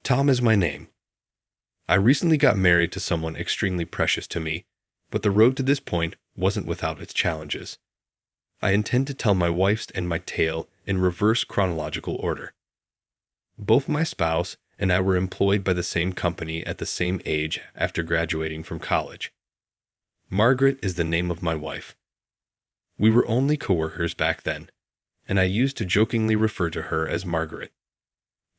Tom is my name. I recently got married to someone extremely precious to me, but the road to this point wasn't without its challenges. I intend to tell my wife's and my tale in reverse chronological order. Both my spouse and I were employed by the same company at the same age after graduating from college. Margaret is the name of my wife. We were only coworkers back then, and I used to jokingly refer to her as Margaret.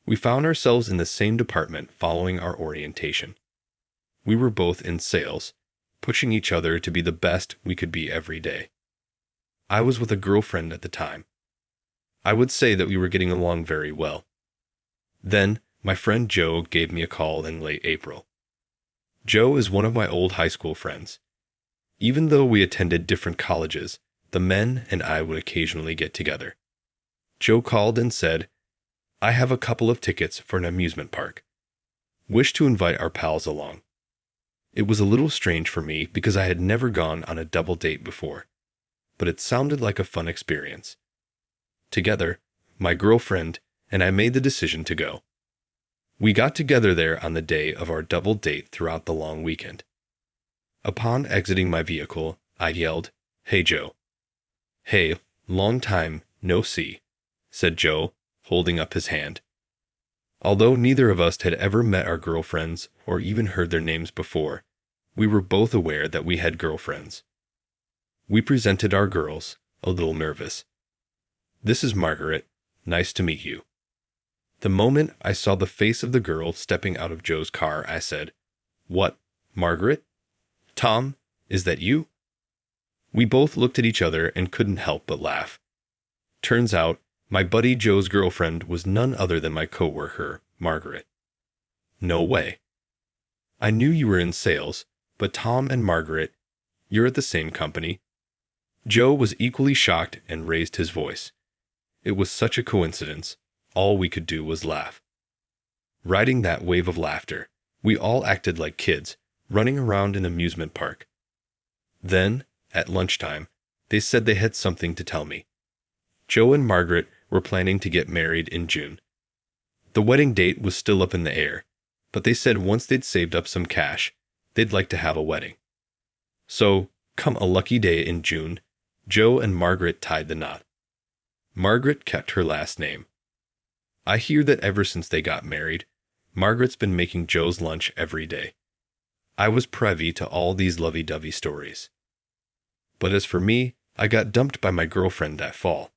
We found ourselves in the same department following our orientation. We were both in sales, pushing each other to be the best we could be every day. I was with a girlfriend at the time. I would say that we were getting along very well. Then, my friend Joe gave me a call in late April. Joe is one of my old high school friends. Even though we attended different colleges, the men and I would occasionally get together. Joe called and said, "I have a couple of tickets for an amusement park. Wish to invite our pals along." It was a little strange for me because I had never gone on a double date before, but it sounded like a fun experience. Together, my girlfriend and I made the decision to go. We got together there on the day of our double date throughout the long weekend. Upon exiting my vehicle, I yelled, "Hey, Joe." "Hey, long time, no see," said Joe, holding up his hand. Although neither of us had ever met our girlfriends or even heard their names before, we were both aware that we had girlfriends. We presented our girls, a little nervous. "This is Margaret. Nice to meet you." The moment I saw the face of the girl stepping out of Joe's car, I said, "What, Margaret? Tom, is that you?" We both looked at each other and couldn't help but laugh. Turns out, my buddy Joe's girlfriend was none other than my coworker, Margaret. "No way." "I knew you were in sales, but Tom and Margaret, you're at the same company." Joe was equally shocked and raised his voice. It was such a coincidence. All we could do was laugh. Riding that wave of laughter, we all acted like kids, running around an amusement park. Then, at lunchtime, they said they had something to tell me. Joe and Margaret were planning to get married in June. The wedding date was still up in the air, but they said once they'd saved up some cash, they'd like to have a wedding. So, come a lucky day in June, Joe and Margaret tied the knot. Margaret kept her last name. I hear that ever since they got married, Margaret's been making Joe's lunch every day. I was privy to all these lovey-dovey stories. But as for me, I got dumped by my girlfriend that fall.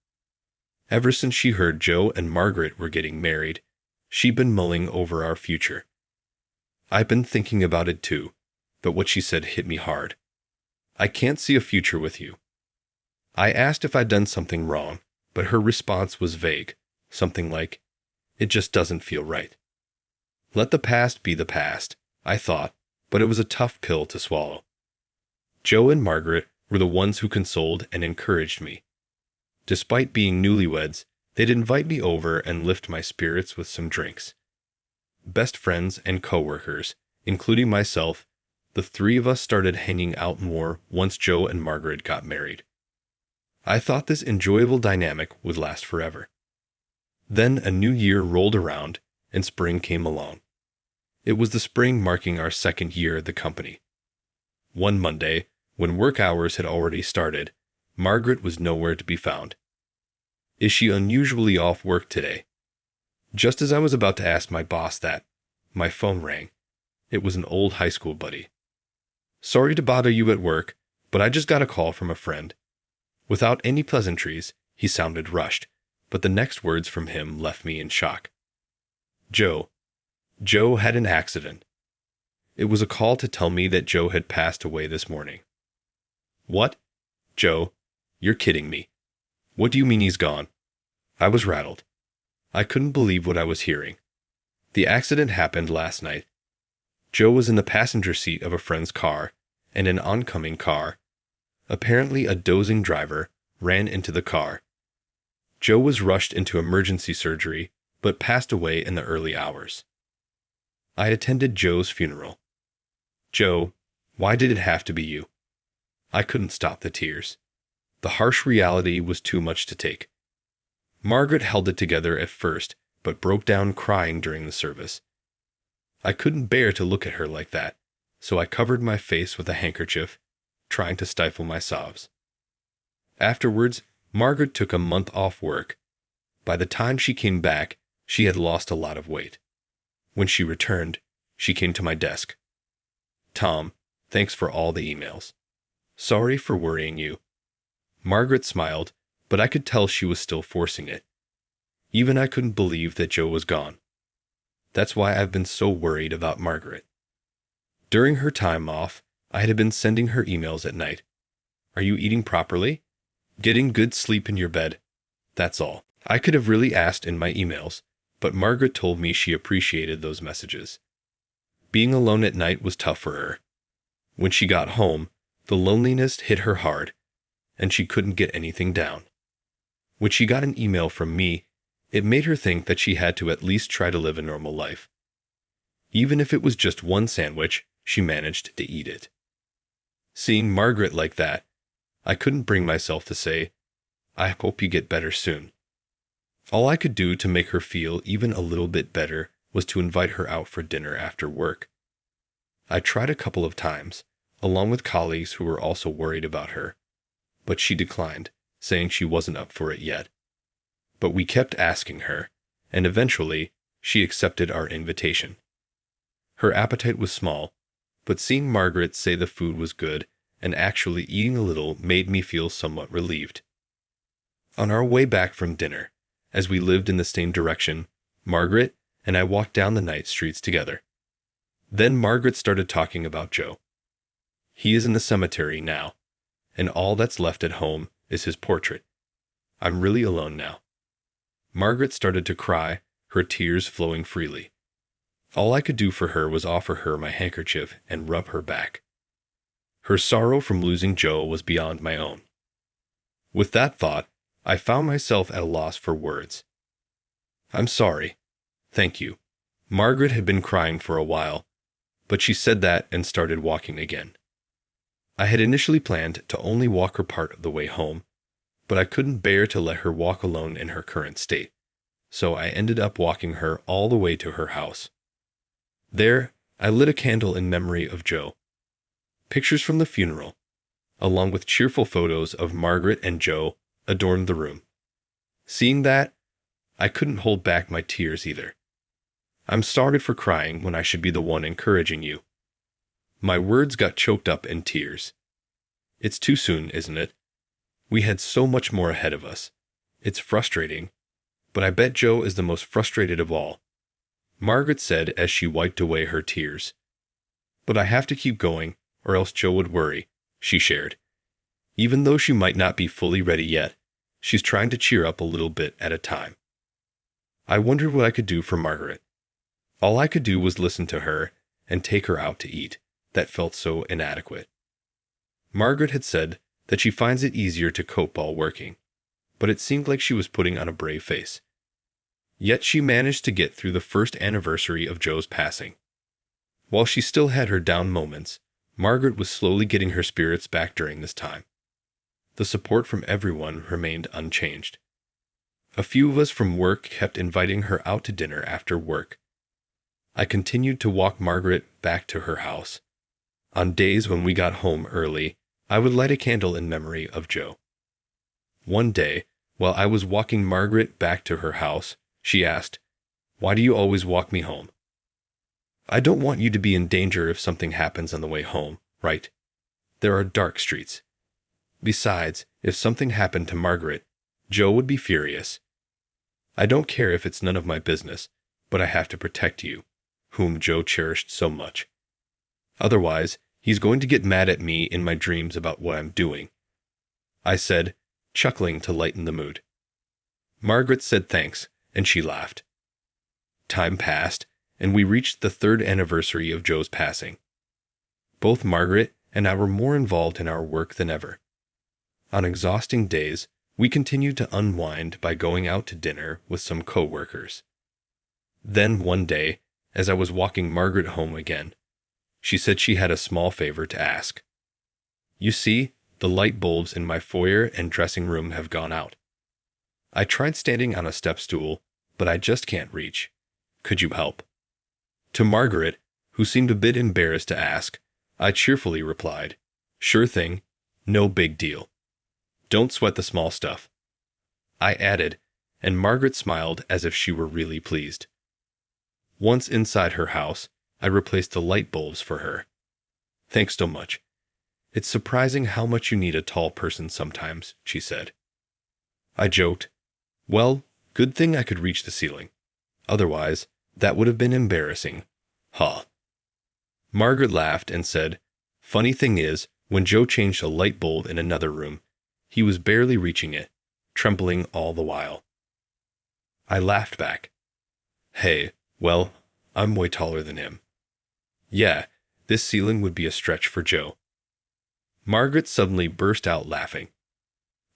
Ever since she heard Joe and Margaret were getting married, she'd been mulling over our future. I've been thinking about it too, but what she said hit me hard. "I can't see a future with you." I asked if I'd done something wrong, but her response was vague, something like, "It just doesn't feel right." Let the past be the past, I thought, but it was a tough pill to swallow. Joe and Margaret were the ones who consoled and encouraged me. Despite being newlyweds, they'd invite me over and lift my spirits with some drinks. Best friends and coworkers, including myself, the three of us started hanging out more once Joe and Margaret got married. I thought this enjoyable dynamic would last forever. Then a new year rolled around, and spring came along. It was the spring marking our second year at the company. One Monday, when work hours had already started, Margaret was nowhere to be found. "Is she unusually off work today?" Just as I was about to ask my boss that, my phone rang. It was an old high school buddy. "Sorry to bother you at work, but I just got a call from a friend." Without any pleasantries, he sounded rushed, but the next words from him left me in shock. "Joe had an accident." It was a call to tell me that Joe had passed away this morning. "What? Joe, you're kidding me. What do you mean he's gone?" I was rattled. I couldn't believe what I was hearing. The accident happened last night. Joe was in the passenger seat of a friend's car, and an oncoming car, apparently a dozing driver, ran into the car. Joe was rushed into emergency surgery, but passed away in the early hours. I attended Joe's funeral. "Joe, why did it have to be you?" I couldn't stop the tears. The harsh reality was too much to take. Margaret held it together at first, but broke down crying during the service. I couldn't bear to look at her like that, so I covered my face with a handkerchief, trying to stifle my sobs. Afterwards, Margaret took a month off work. By the time she came back, she had lost a lot of weight. When she returned, she came to my desk. "Tom, thanks for all the emails. Sorry for worrying you." Margaret smiled, but I could tell she was still forcing it. Even I couldn't believe that Joe was gone. That's why I've been so worried about Margaret. During her time off, I had been sending her emails at night. "Are you eating properly? Getting good sleep in your bed?" That's all. I could have really asked in my emails, but Margaret told me she appreciated those messages. Being alone at night was tough for her. When she got home, the loneliness hit her hard, and she couldn't get anything down. When she got an email from me, it made her think that she had to at least try to live a normal life. Even if it was just one sandwich, she managed to eat it. Seeing Margaret like that, I couldn't bring myself to say, "I hope you get better soon." All I could do to make her feel even a little bit better was to invite her out for dinner after work. I tried a couple of times, along with colleagues who were also worried about her, but she declined, saying she wasn't up for it yet. But we kept asking her, and eventually, she accepted our invitation. Her appetite was small, but seeing Margaret say the food was good and actually eating a little made me feel somewhat relieved. On our way back from dinner, as we lived in the same direction, Margaret and I walked down the night streets together. Then Margaret started talking about Joe. He is in the cemetery now, and all that's left at home is his portrait. I'm really alone now. Margaret started to cry, her tears flowing freely. All I could do for her was offer her my handkerchief and rub her back. Her sorrow from losing Joe was beyond my own. With that thought, I found myself at a loss for words. "I'm sorry. Thank you." Margaret had been crying for a while, but she said that and started walking again. I had initially planned to only walk her part of the way home, but I couldn't bear to let her walk alone in her current state, so I ended up walking her all the way to her house. There, I lit a candle in memory of Joe. Pictures from the funeral, along with cheerful photos of Margaret and Joe, adorned the room. Seeing that, I couldn't hold back my tears either. I'm sorry for crying when I should be the one encouraging you. My words got choked up in tears. It's too soon, isn't it? We had so much more ahead of us. It's frustrating, but I bet Joe is the most frustrated of all. Margaret said as she wiped away her tears. But I have to keep going, or else Joe would worry, she shared. Even though she might not be fully ready yet, she's trying to cheer up a little bit at a time. I wondered what I could do for Margaret. All I could do was listen to her and take her out to eat. That felt so inadequate. Margaret had said that she finds it easier to cope while working, but it seemed like she was putting on a brave face. Yet she managed to get through the first anniversary of Joe's passing. While she still had her down moments, Margaret was slowly getting her spirits back during this time. The support from everyone remained unchanged. A few of us from work kept inviting her out to dinner after work. I continued to walk Margaret back to her house. On days when we got home early, I would light a candle in memory of Joe. One day, while I was walking Margaret back to her house, she asked, "Why do you always walk me home?" "I don't want you to be in danger if something happens on the way home, right? There are dark streets. Besides, if something happened to Margaret, Joe would be furious. I don't care if it's none of my business, but I have to protect you, whom Joe cherished so much. Otherwise, he's going to get mad at me in my dreams about what I'm doing," I said, chuckling to lighten the mood. Margaret said thanks, and she laughed. Time passed, and we reached the 3rd anniversary of Joe's passing. Both Margaret and I were more involved in our work than ever. On exhausting days, we continued to unwind by going out to dinner with some co-workers. Then one day, as I was walking Margaret home again, she said she had a small favor to ask. "You see, the light bulbs in my foyer and dressing room have gone out. I tried standing on a step stool, but I just can't reach. Could you help?" To Margaret, who seemed a bit embarrassed to ask, I cheerfully replied, "Sure thing, no big deal. Don't sweat the small stuff." I added, and Margaret smiled as if she were really pleased. Once inside her house, I replaced the light bulbs for her. "Thanks so much. It's surprising how much you need a tall person sometimes," she said. I joked, "Well, good thing I could reach the ceiling. Otherwise, that would have been embarrassing. Huh." Margaret laughed and said, "Funny thing is, when Joe changed a light bulb in another room, he was barely reaching it, trembling all the while." I laughed back. "Hey, well, I'm way taller than him. Yeah, this ceiling would be a stretch for Joe." Margaret suddenly burst out laughing.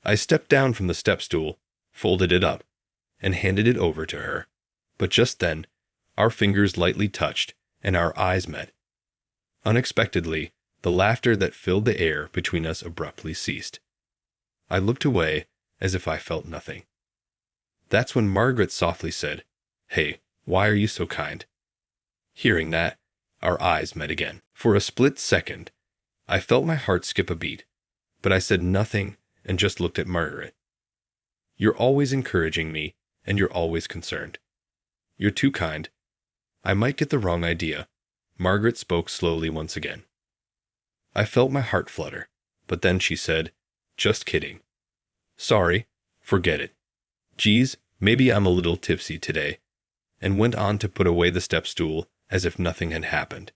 I stepped down from the step stool, folded it up, and handed it over to her. But just then, our fingers lightly touched, and our eyes met. Unexpectedly, the laughter that filled the air between us abruptly ceased. I looked away, as if I felt nothing. That's when Margaret softly said, "Hey, why are you so kind?" Hearing that, our eyes met again. For a split second, I felt my heart skip a beat, but I said nothing and just looked at Margaret. "You're always encouraging me, and you're always concerned. You're too kind. I might get the wrong idea." Margaret spoke slowly once again. I felt my heart flutter, but then she said, "Just kidding. Sorry, forget it. Geez, maybe I'm a little tipsy today," and went on to put away the step stool as if nothing had happened.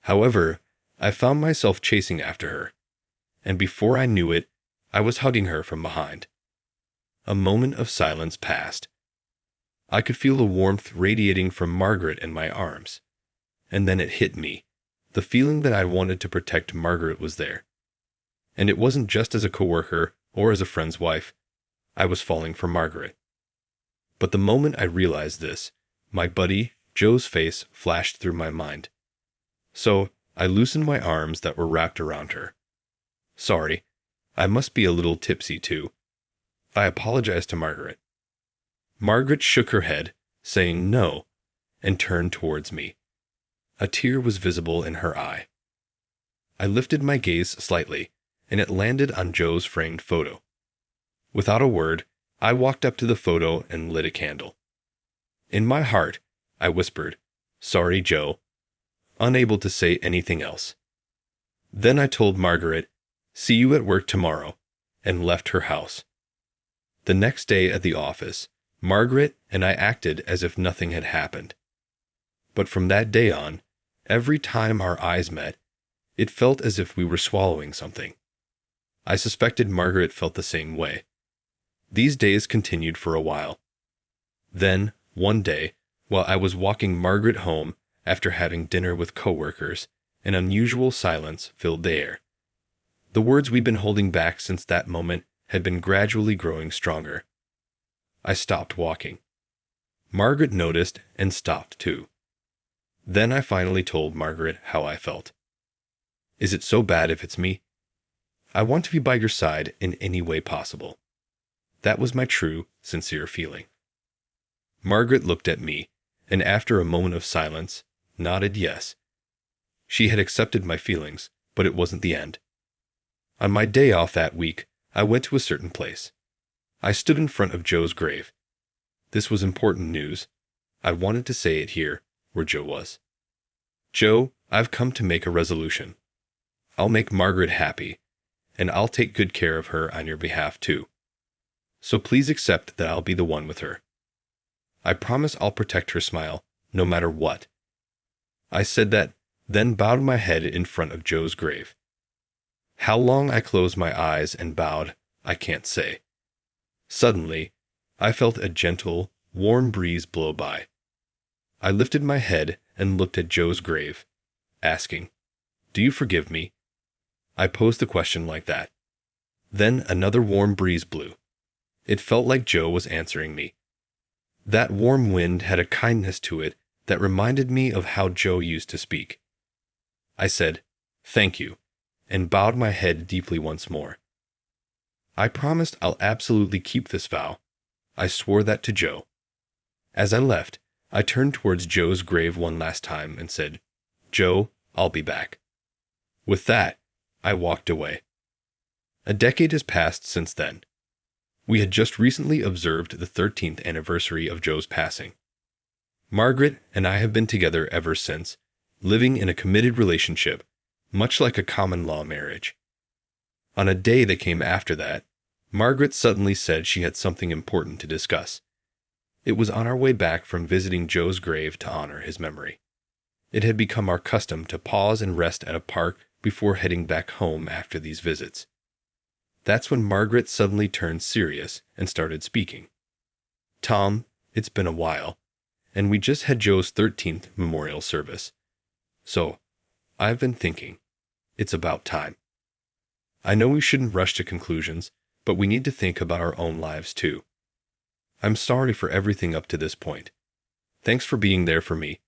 However, I found myself chasing after her, and before I knew it, I was hugging her from behind. A moment of silence passed. I could feel the warmth radiating from Margaret in my arms. And then it hit me. The feeling that I wanted to protect Margaret was there. And it wasn't just as a coworker or as a friend's wife. I was falling for Margaret. But the moment I realized this, my buddy, Joe's face flashed through my mind. So I loosened my arms that were wrapped around her. "Sorry, I must be a little tipsy too." I apologized to Margaret. Margaret shook her head, saying no, and turned towards me. A tear was visible in her eye. I lifted my gaze slightly, and it landed on Joe's framed photo. Without a word, I walked up to the photo and lit a candle. In my heart, I whispered, "Sorry, Joe," unable to say anything else. Then I told Margaret, "See you at work tomorrow," and left her house. The next day at the office, Margaret and I acted as if nothing had happened. But from that day on, every time our eyes met, it felt as if we were swallowing something. I suspected Margaret felt the same way. These days continued for a while. Then, one day, while I was walking Margaret home after having dinner with coworkers, an unusual silence filled the air. The words we'd been holding back since that moment had been gradually growing stronger. I stopped walking. Margaret noticed and stopped too. Then I finally told Margaret how I felt. "Is it so bad if it's me? I want to be by your side in any way possible." That was my true, sincere feeling. Margaret looked at me, and after a moment of silence, nodded yes. She had accepted my feelings, but it wasn't the end. On my day off that week, I went to a certain place. I stood in front of Joe's grave. This was important news. I wanted to say it here, where Joe was. "Joe, I've come to make a resolution. I'll make Margaret happy, and I'll take good care of her on your behalf too. So please accept that I'll be the one with her. I promise I'll protect her smile, no matter what." I said that, then bowed my head in front of Joe's grave. How long I closed my eyes and bowed, I can't say. Suddenly, I felt a gentle, warm breeze blow by. I lifted my head and looked at Joe's grave, asking, "Do you forgive me?" I posed the question like that. Then another warm breeze blew. It felt like Joe was answering me. That warm wind had a kindness to it that reminded me of how Joe used to speak. I said, "Thank you," and bowed my head deeply once more. I promised I'll absolutely keep this vow. I swore that to Joe. As I left, I turned towards Joe's grave one last time and said, "Joe, I'll be back." With that, I walked away. A decade has passed since then. We had just recently observed the 13th anniversary of Joe's passing. Margaret and I have been together ever since, living in a committed relationship, much like a common-law marriage. On a day that came after that, Margaret suddenly said she had something important to discuss. It was on our way back from visiting Joe's grave to honor his memory. It had become our custom to pause and rest at a park before heading back home after these visits. That's when Margaret suddenly turned serious and started speaking. "Tom, it's been a while, and we just had Joe's 13th memorial service. So, I've been thinking, it's about time. I know we shouldn't rush to conclusions, but we need to think about our own lives too. I'm sorry for everything up to this point. Thanks for being there for me.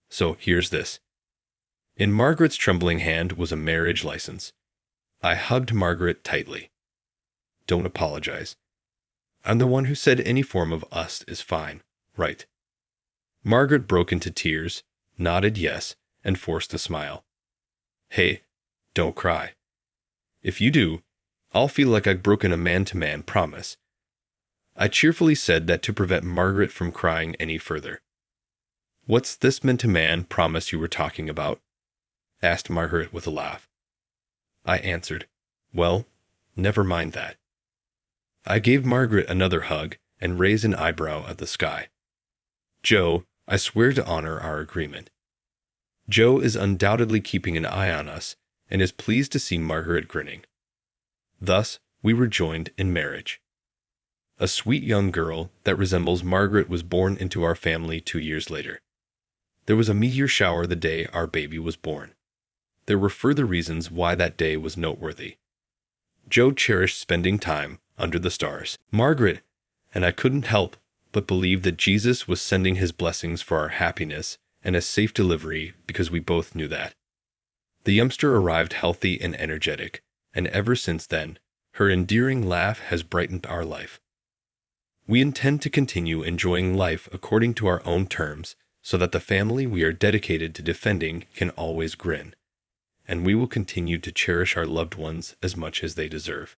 So here's this." In Margaret's trembling hand was a marriage license. I hugged Margaret tightly. "Don't apologize. I'm the one who said any form of us is fine, right?" Margaret broke into tears, nodded yes, and forced a smile. "Hey, don't cry. If you do, I'll feel like I've broken a man-to-man promise." I cheerfully said that to prevent Margaret from crying any further. "What's this man-to-man promise you were talking about?" asked Margaret with a laugh. I answered, "Well, never mind that." I gave Margaret another hug and raised an eyebrow at the sky. "Joe, I swear to honor our agreement." Joe is undoubtedly keeping an eye on us and is pleased to see Margaret grinning. Thus, we were joined in marriage. A sweet young girl that resembles Margaret was born into our family 2 years later. There was a meteor shower the day our baby was born. There were further reasons why that day was noteworthy. Joe cherished spending time under the stars. Margaret and I couldn't help but believe that Jesus was sending his blessings for our happiness and a safe delivery because we both knew that. The youngster arrived healthy and energetic, and ever since then, her endearing laugh has brightened our life. We intend to continue enjoying life according to our own terms so that the family we are dedicated to defending can always grin, and we will continue to cherish our loved ones as much as they deserve.